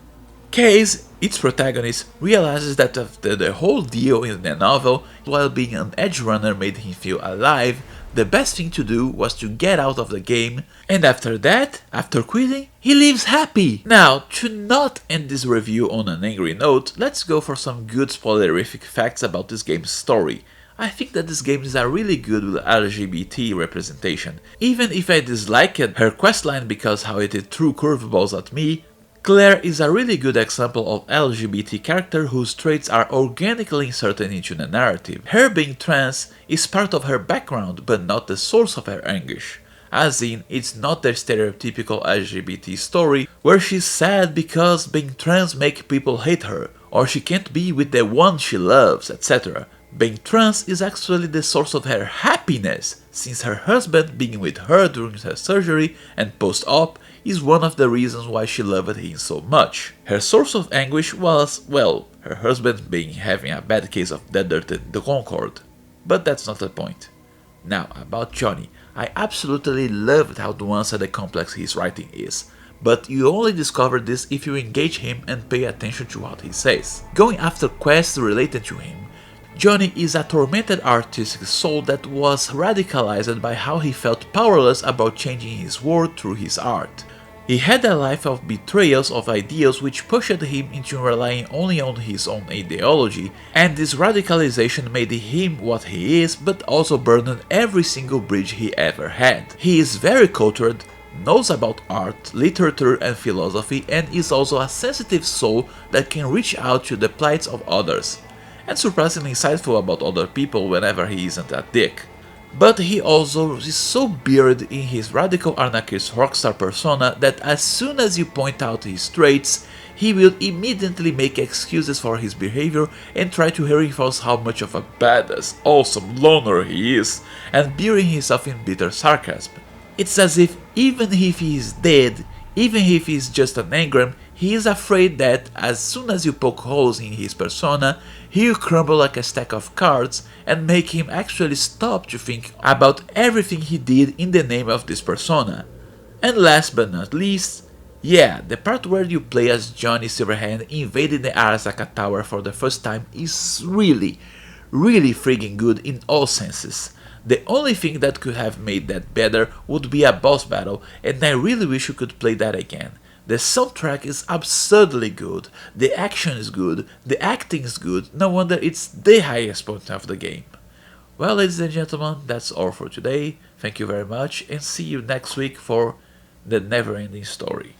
Case, its protagonist, realizes that after the whole deal in the novel, while being an edge runner made him feel alive, the best thing to do was to get out of the game, and after that, after quitting, he lives happy! Now, to not end this review on an angry note, let's go for some good spoilerific facts about this game's story. I think that this game is a really good with LGBT representation. Even if I disliked her questline because how it threw curveballs at me, Claire is a really good example of LGBT character whose traits are organically inserted into the narrative. Her being trans is part of her background but not the source of her anguish. As in, it's not the stereotypical LGBT story where she's sad because being trans make people hate her, or she can't be with the one she loves, etc. Being trans is actually the source of her happiness, since her husband being with her during her surgery and post-op is one of the reasons why she loved him so much. Her source of anguish was, well, her husband having a bad case of Desert in the Concord. But that's not the point. Now, about Johnny. I absolutely loved how nuanced and complex his writing is, but you only discover this if you engage him and pay attention to what he says. Going after quests related to him, Johnny is a tormented artistic soul that was radicalized by how he felt powerless about changing his world through his art. He had a life of betrayals of ideals which pushed him into relying only on his own ideology, and this radicalization made him what he is, but also burned every single bridge he ever had. He is very cultured, knows about art, literature and philosophy, and is also a sensitive soul that can reach out to the plights of others, and surprisingly insightful about other people whenever he isn't a dick. But he also is so buried in his radical anarchist rockstar persona that as soon as you point out his traits, he will immediately make excuses for his behavior and try to reinforce how much of a badass, awesome loner he is, and burying himself in bitter sarcasm. It's as if even if he is dead, even if he is just an engram, he is afraid that as soon as you poke holes in his persona, he will crumble like a stack of cards and make him actually stop to think about everything he did in the name of this persona. And last but not least, yeah, the part where you play as Johnny Silverhand invading the Arasaka Tower for the first time is really friggin' good in all senses. The only thing that could have made that better would be a boss battle, and I really wish you could play that again. The soundtrack is absurdly good, the action is good, the acting is good, no wonder it's the highest point of the game. Well, ladies and gentlemen, that's all for today. Thank you very much, and see you next week for the never-ending story.